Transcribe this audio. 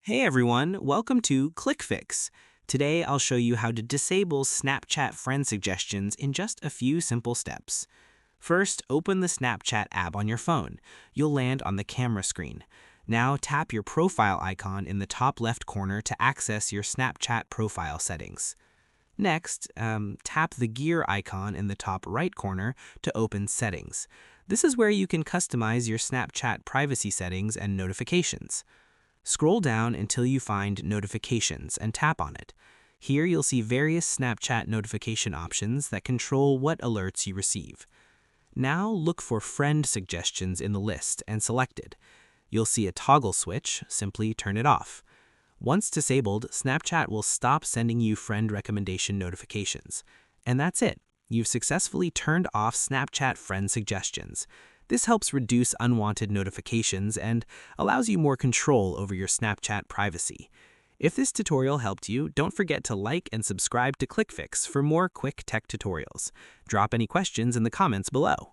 Hey everyone, welcome to ClickFix. Today I'll show you how to disable Snapchat friend suggestions in just a few simple steps. First, open the Snapchat app on your phone. You'll land on the camera screen. Now tap your profile icon in the top left corner to access your Snapchat profile settings. Next, tap the gear icon in the top right corner to open Settings. This is where you can customize your Snapchat privacy settings and notifications. Scroll down until you find Notifications and tap on it. Here you'll see various Snapchat notification options that control what alerts you receive. Now look for Friend Suggestions in the list and select it. You'll see a toggle switch, simply turn it off. Once disabled, Snapchat will stop sending you friend recommendation notifications. And that's it. You've successfully turned off Snapchat friend suggestions. This helps reduce unwanted notifications and allows you more control over your Snapchat privacy. If this tutorial helped you, don't forget to like and subscribe to ClickFix for more quick tech tutorials. Drop any questions in the comments below.